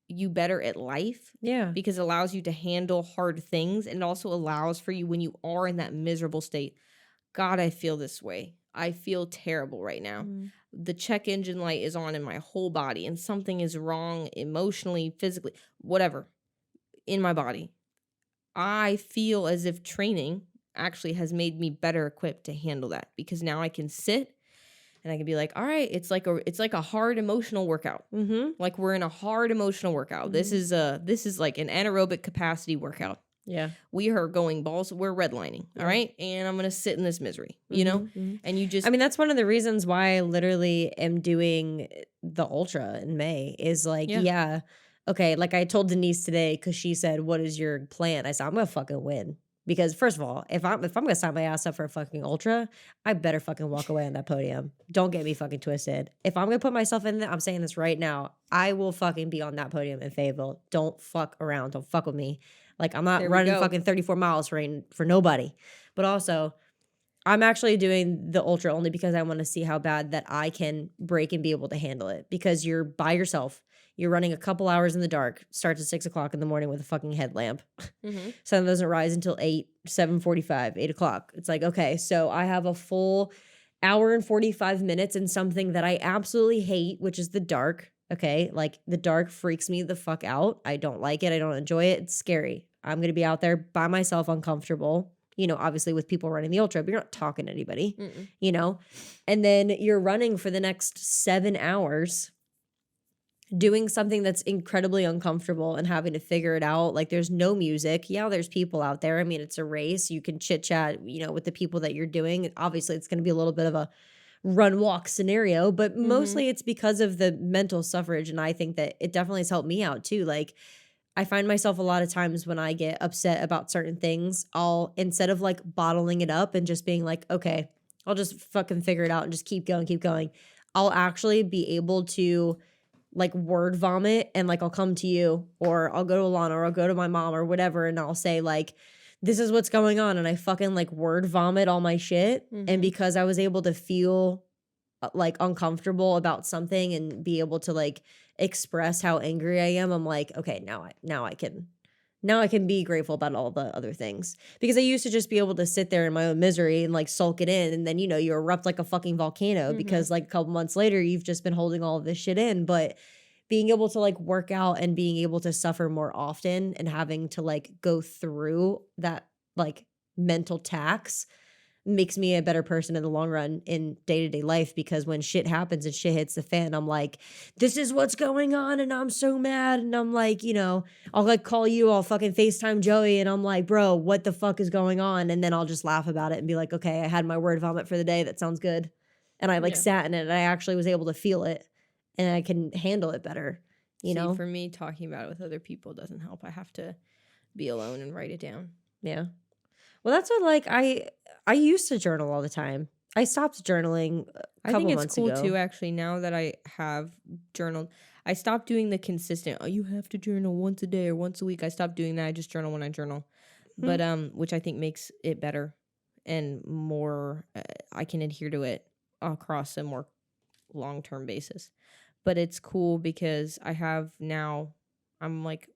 [SPEAKER 3] you better at life.
[SPEAKER 2] Yeah.
[SPEAKER 3] Because it allows you to handle hard things, and it also allows for you when you are in that miserable state. God, I feel this way. I feel terrible right now. The check engine light is on in my whole body, and something is wrong emotionally, physically, whatever, in my body. I feel as if training actually has made me better equipped to handle that, because now I can sit and I can be like, all right, it's like a hard emotional workout. Like we're in a hard emotional workout. This is like an anaerobic capacity workout.
[SPEAKER 2] Yeah.
[SPEAKER 3] We are going balls. We're redlining. All right. And I'm going to sit in this misery, you know? And you just,
[SPEAKER 2] I mean, that's one of the reasons why I literally am doing the ultra in May is like, yeah. Okay. Like I told Denise today, because she said, what is your plan? I said, I'm going to fucking win. Because first of all, if I'm going to sign my ass up for a fucking ultra, I better fucking walk away on that podium. Don't get me fucking twisted. If I'm going to put myself in there, I'm saying this right now, I will fucking be on that podium in Fayetteville. Don't fuck around. Don't fuck with me. Like, I'm not running fucking 34 miles for nobody. But also, I'm actually doing the ultra only because I want to see how bad that I can break and be able to handle it. Because you're by yourself. You're running a couple hours in the dark. Starts at 6 o'clock in the morning with a fucking headlamp. Sun doesn't rise until 7:45, 8 o'clock. It's like, okay, so I have a full hour and 45 minutes in something that I absolutely hate, which is the dark. Okay, like the dark freaks me the fuck out. I don't like it. I don't enjoy it. It's scary. I'm going to be out there by myself, uncomfortable, you know, obviously with people running the ultra, but you're not talking to anybody, you know, and then you're running for the next 7 hours doing something that's incredibly uncomfortable and having to figure it out. Like there's no music. Yeah, there's people out there. I mean, it's a race. You can chit chat, you know, with the people that you're doing. Obviously, it's going to be a little bit of a run walk scenario, but mostly it's because of the mental suffrage. And I think that it definitely has helped me out too. Like I find myself a lot of times when I get upset about certain things, I'll, instead of like bottling it up and just being like, okay, I'll just fucking figure it out and just keep going. I'll actually be able to like word vomit, and like I'll come to you, or I'll go to Alana, or I'll go to my mom or whatever, and I'll say like, this is what's going on, and I fucking like word vomit all my shit. And because I was able to feel like uncomfortable about something and be able to like express how angry I am, I'm like, okay, now I can be grateful about all the other things. Because I used to just be able to sit there in my own misery and like sulk it in, and then, you know, you erupt like a fucking volcano because like a couple months later you've just been holding all of this shit in. But being able to like work out and being able to suffer more often and having to like go through that like mental tax, makes me a better person in the long run in day-to-day life, because when shit happens and shit hits the fan, I'm like, this is what's going on and I'm so mad. And I'm like, I'll like call you, I'll fucking FaceTime Joey and I'm like, bro, what the fuck is going on? And then I'll just laugh about it and be like, okay, I had my word vomit for the day. That sounds good. And I like sat in it and I actually was able to feel it and I can handle it better,
[SPEAKER 3] See, for me, talking about it with other people doesn't help. I have to be alone and write it down.
[SPEAKER 2] Yeah. Well, that's what like I used to journal all the time. I stopped journaling a couple months ago.
[SPEAKER 3] I think it's cool too, actually, now that I have journaled. I stopped doing the consistent, you have to journal once a day or once a week. I stopped doing that. I just journal when I journal. But which I think makes it better and more I can adhere to it across a more long-term basis. But it's cool because I have now, I'm like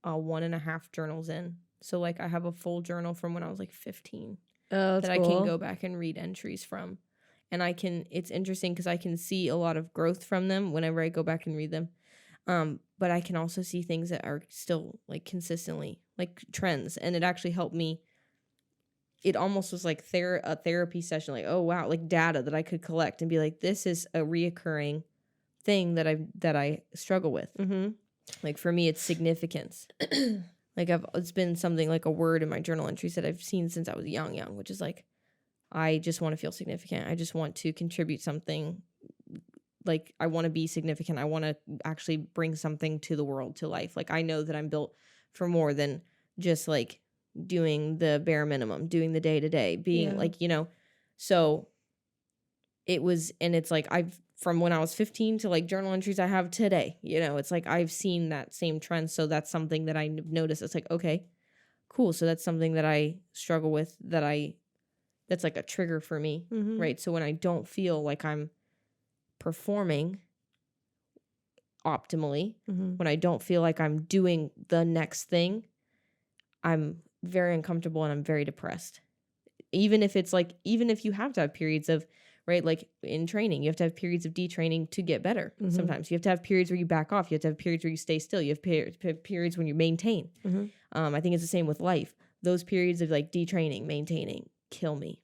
[SPEAKER 3] 1.5 journals in. So like I have a full journal from when I was like 15 that I can go back and read entries from. And it's interesting because I can see a lot of growth from them whenever I go back and read them. But I can also see things that are still like consistently like trends. And it actually helped me. It almost was like a therapy session. Like, oh wow, like data that I could collect and be like, this is a reoccurring thing that I struggle with. Mm-hmm. Like for me, it's significance. Like it's been something like a word in my journal entries that I've seen since I was young, which is like, I just want to feel significant. I just want to contribute something. Like I want to be significant. I want to actually bring something to the world, to life. Like I know that I'm built for more than just like doing the bare minimum, doing the day to day, being like, so it was, and it's like from when I was 15 to like journal entries I have today, it's like I've seen that same trend. So that's something that I noticed. It's like, okay, cool. So that's something that I struggle with, that's like a trigger for me, right? So when I don't feel like I'm performing optimally, when I don't feel like I'm doing the next thing, I'm very uncomfortable and I'm very depressed. Even if you have to have periods of, right, like in training, you have to have periods of detraining to get better. Sometimes you have to have periods where you back off. You have to have periods where you stay still. You have periods when you maintain. I think it's the same with life. Those periods of like detraining, maintaining, kill me.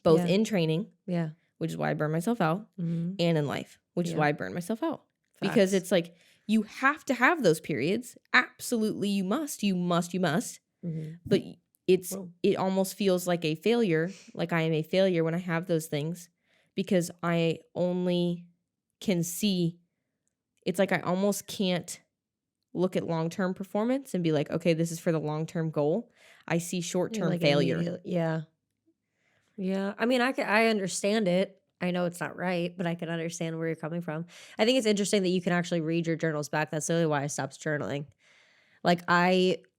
[SPEAKER 3] Both in training, which is why I burn myself out, and in life, which is why I burn myself out. Facts. Because it's like, you have to have those periods. Absolutely, you must. But it almost feels like a failure, like I am a failure when I have those things, because I only can see, it's like I almost can't look at long-term performance and be like, okay, this is for the long-term goal. I see short-term like failure.
[SPEAKER 2] Yeah. I mean, I understand it. I know it's not right, but I can understand where you're coming from. I think it's interesting that you can actually read your journals back. That's really why I stopped journaling. Like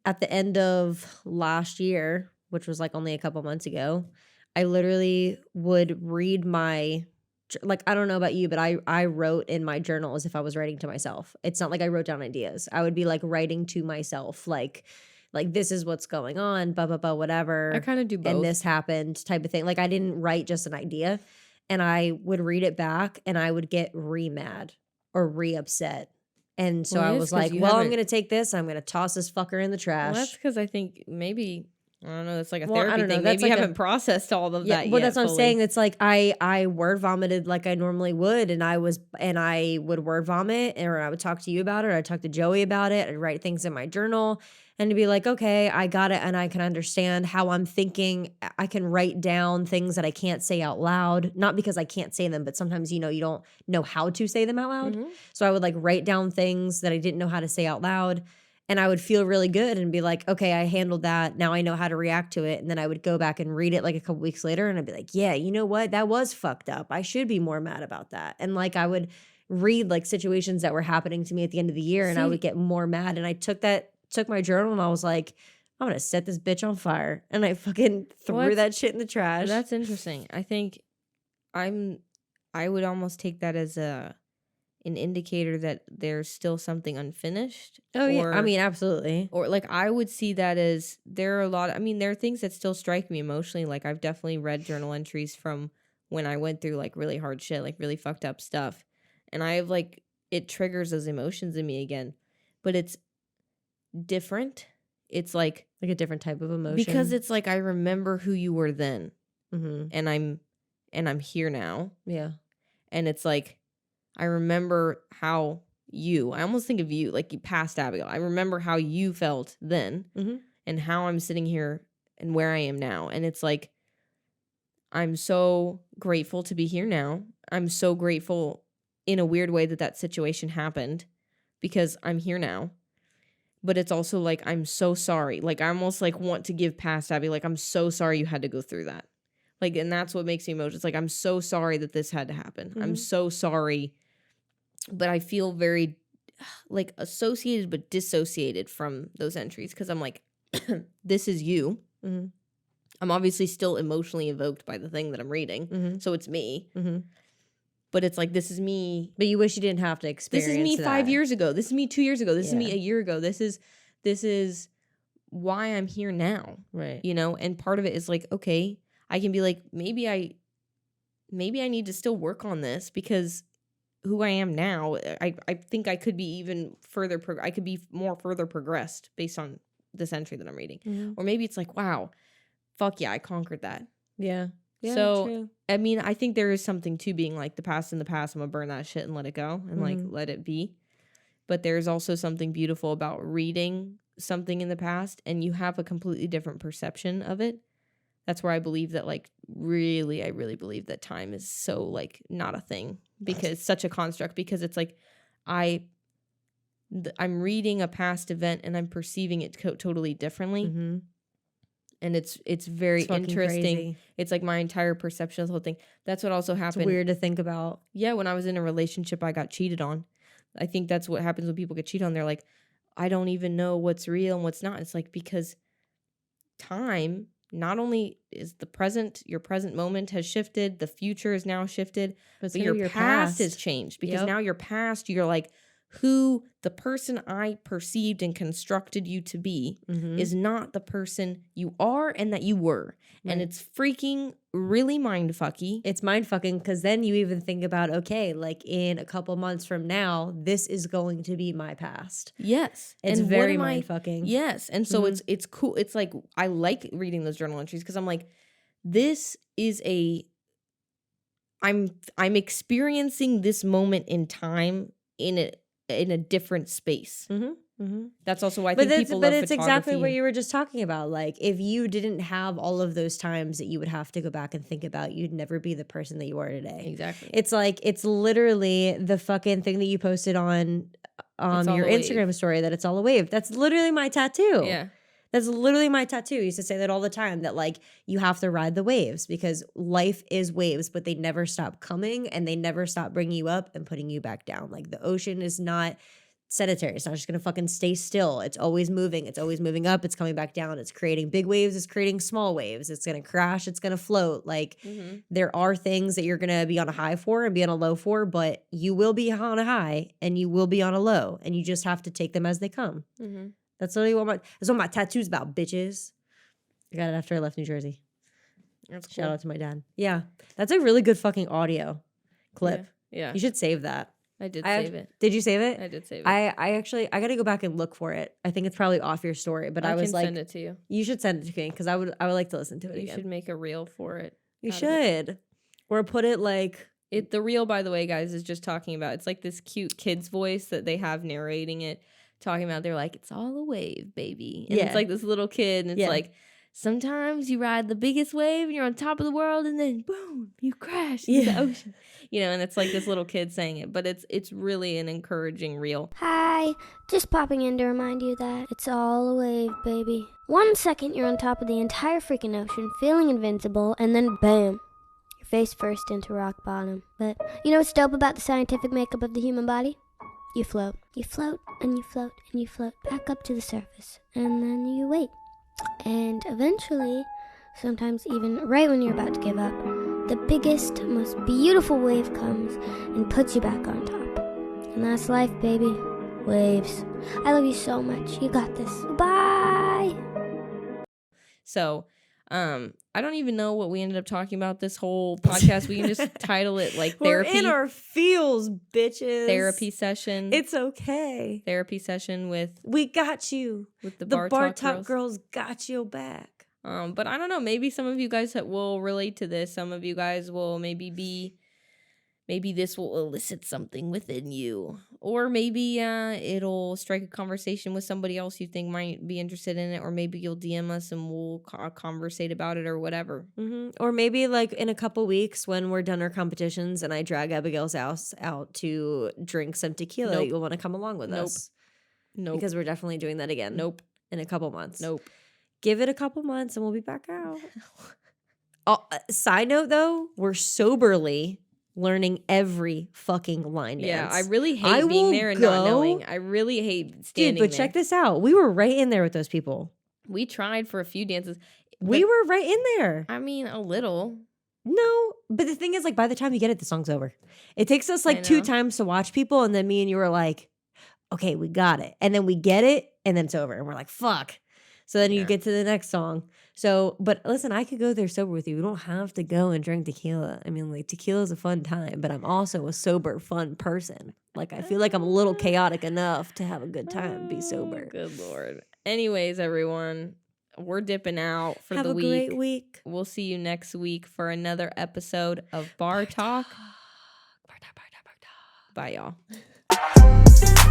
[SPEAKER 2] at the end of last year, which was like only a couple months ago, I literally would read I don't know about you, but I wrote in my journal as if I was writing to myself. It's not like I wrote down ideas. I would be like writing to myself, like this is what's going on, blah, blah, blah, whatever.
[SPEAKER 3] I kind of do both.
[SPEAKER 2] And this happened type of thing. Like I didn't write just an idea, and I would read it back and I would get re-mad or re-upset. And so I was like, well, I'm going to take this. I'm going to toss this fucker in the trash.
[SPEAKER 3] Well, that's because I think maybe, I don't know, it's like a therapy thing. Maybe you haven't processed all of that yet.
[SPEAKER 2] Well, that's what I'm saying. It's like I word vomited like I normally would. And I would word vomit, or I would talk to you about it. Or I'd talk to Joey about it. I'd write things in my journal and to be like, okay, I got it. And I can understand how I'm thinking. I can write down things that I can't say out loud. Not because I can't say them, but sometimes, you don't know how to say them out loud. So I would like write down things that I didn't know how to say out loud. And I would feel really good and be like, okay, I handled that. Now I know how to react to it. And then I would go back and read it like a couple weeks later and I'd be like, yeah, you know what? That was fucked up. I should be more mad about that. And like I would read like situations that were happening to me at the end of the year and I would get more mad. And I took my journal and I was like, I'm going to set this bitch on fire. And I fucking threw that shit in the trash.
[SPEAKER 3] That's interesting. I think I would almost take that as an indicator that there's still something unfinished.
[SPEAKER 2] Oh, yeah. I mean, absolutely.
[SPEAKER 3] Or like I would see that as there are things that still strike me emotionally. Like I've definitely read journal entries from when I went through like really hard shit, like really fucked up stuff. And I have like, it triggers those emotions in me again. But it's different. It's like
[SPEAKER 2] a different type of emotion.
[SPEAKER 3] Because it's like I remember who you were then. and I'm here now.
[SPEAKER 2] Yeah.
[SPEAKER 3] And it's like, I remember how I almost think of you, like you past Abigail. I remember how you felt then and how I'm sitting here and where I am now. And it's like, I'm so grateful to be here now. I'm so grateful in a weird way that situation happened because I'm here now. But it's also like, I'm so sorry. Like, I almost like want to give past Abby, like, I'm so sorry you had to go through that. Like, and that's what makes me emotional. It's like, I'm so sorry that this had to happen. I'm so sorry. But I feel very like associated but dissociated from those entries because I'm like, this is you. I'm obviously still emotionally evoked by the thing that I'm reading. So it's me. But it's like, this is me.
[SPEAKER 2] But you wish you didn't have to experience
[SPEAKER 3] This is me
[SPEAKER 2] that.
[SPEAKER 3] 5 years ago. This is me 2 years ago. This is me a year ago. This is why I'm here now.
[SPEAKER 2] Right.
[SPEAKER 3] You know, and part of it is like, okay, I can be like, maybe I need to still work on this because who I am now, I think I could be even further, I could be more further progressed based on this entry that I'm reading. Or maybe it's like, wow, fuck yeah, I conquered that.
[SPEAKER 2] Yeah. Yeah,
[SPEAKER 3] so,
[SPEAKER 2] true.
[SPEAKER 3] I mean, I think there is something to being like the past in the past. I'm going to burn that shit and let it go and like let it be. But there's also something beautiful about reading something in the past and you have a completely different perception of it. That's where I believe that like I really believe that time is so like not a thing because such a construct because it's like I'm reading a past event and I'm perceiving it totally differently. And it's very interesting. Crazy. It's like my entire perception of the whole thing. That's what also happened.
[SPEAKER 2] It's weird to think about.
[SPEAKER 3] Yeah, when I was in a relationship, I got cheated on. I think that's what happens when people get cheated on. They're like, I don't even know what's real and what's not. It's like because time not only is your present moment has shifted, the future is now shifted, but your past has changed because now your past, you're like, who the person I perceived and constructed you to be is not the person you are and that you were. Right. And it's freaking really mindfucky.
[SPEAKER 2] It's mindfucking because then you even think about, okay, like in a couple months from now, this is going to be my past.
[SPEAKER 3] Yes.
[SPEAKER 2] It's
[SPEAKER 3] and
[SPEAKER 2] very mindfucking.
[SPEAKER 3] Yes. And so it's cool. It's like, I like reading those journal entries because I'm like, this is I'm experiencing this moment in time in a different space. That's also why I think people love photography.
[SPEAKER 2] But it's exactly what you were just talking about. Like, if you didn't have all of those times that you would have to go back and think about, you'd never be the person that you are today.
[SPEAKER 3] Exactly.
[SPEAKER 2] It's like, it's literally the fucking thing that you posted on your Instagram story that it's all a wave. That's literally my tattoo.
[SPEAKER 3] Yeah.
[SPEAKER 2] That's literally my tattoo. I used to say that all the time, that like you have to ride the waves because life is waves, but they never stop coming and they never stop bringing you up and putting you back down. Like the ocean is not sedentary. It's not just going to fucking stay still. It's always moving. It's always moving up. It's coming back down. It's creating big waves. It's creating small waves. It's going to crash. It's going to float. Like there are things that you're going to be on a high for and be on a low for, but you will be on a high and you will be on a low and you just have to take them as they come. That's literally that's what my tattoo's about, bitches. I got it after I left New Jersey.
[SPEAKER 3] That's cool.
[SPEAKER 2] Shout out to my dad. Yeah. That's a really good fucking audio clip.
[SPEAKER 3] Yeah.
[SPEAKER 2] You should save that.
[SPEAKER 3] I did save it.
[SPEAKER 2] Did you save it?
[SPEAKER 3] I did save it.
[SPEAKER 2] I got to go back and look for it. I think it's probably off your story, but I was like,
[SPEAKER 3] send it to you.
[SPEAKER 2] You should send it to me because I would like to listen to it again.
[SPEAKER 3] You should make a reel for it.
[SPEAKER 2] You should. Or put it like
[SPEAKER 3] the reel, by the way, guys, is just talking about, it's like this cute kid's voice that they have narrating it. Talking about, they're like, it's all a wave, baby. And it's like this little kid, and it's like, sometimes you ride the biggest wave and you're on top of the world, and then boom, you crash into the ocean. You know, and it's like this little kid saying it, but it's really an encouraging reel.
[SPEAKER 1] Hi, just popping in to remind you that it's all a wave, baby. 1 second you're on top of the entire freaking ocean, feeling invincible, and then bam, you're face first into rock bottom. But you know what's dope about the scientific makeup of the human body? You float. You float, and you float, and you float back up to the surface. And then you wait. And eventually, sometimes even right when you're about to give up, the biggest, most beautiful wave comes and puts you back on top. And that's life, baby. Waves. I love you so much. You got this. Bye!
[SPEAKER 3] So, I don't even know what we ended up talking about this whole podcast. We can just title it like therapy.
[SPEAKER 2] We're in our feels, bitches.
[SPEAKER 3] Therapy session.
[SPEAKER 2] It's okay.
[SPEAKER 3] Therapy session with...
[SPEAKER 2] We got you.
[SPEAKER 3] With the
[SPEAKER 2] BarTalk
[SPEAKER 3] girls.
[SPEAKER 2] girls got your back.
[SPEAKER 3] But I don't know. Maybe some of you guys will relate to this. Some of you guys will maybe this will elicit something within you. Or maybe it'll strike a conversation with somebody else you think might be interested in it. Or maybe you'll DM us and we'll conversate about it or whatever.
[SPEAKER 2] Or maybe like in a couple weeks when we're done our competitions and I drag Abigail's house out to drink some tequila,
[SPEAKER 3] Nope.
[SPEAKER 2] you'll want to come along with us.
[SPEAKER 3] Nope.
[SPEAKER 2] Because we're definitely doing that again.
[SPEAKER 3] Nope.
[SPEAKER 2] In a couple months.
[SPEAKER 3] Nope.
[SPEAKER 2] Give it a couple months and we'll be back out. Side note though, we're soberly learning every fucking line dance.
[SPEAKER 3] Yeah, I really hate being there and not knowing. I really hate standing
[SPEAKER 2] there. Dude, but check this out. We were right in there with those people.
[SPEAKER 3] We tried for a few dances.
[SPEAKER 2] We were right in there.
[SPEAKER 3] I mean, a little.
[SPEAKER 2] No, but the thing is, like, by the time you get it, the song's over. It takes us like 2 times to watch people, and then me and you were like, okay, we got it. And then we get it, and then it's over. And we're like, fuck. So then you get to the next song. So, but listen, I could go there sober with you. We don't have to go and drink tequila. I mean, like, tequila is a fun time, but I'm also a sober, fun person. Like, I feel like I'm a little chaotic enough to have a good time, be sober.
[SPEAKER 3] Good Lord. Anyways, everyone, we're dipping out for
[SPEAKER 2] have
[SPEAKER 3] the week.
[SPEAKER 2] Have a great week.
[SPEAKER 3] We'll see you next week for another episode of BarTalk. Bye, y'all.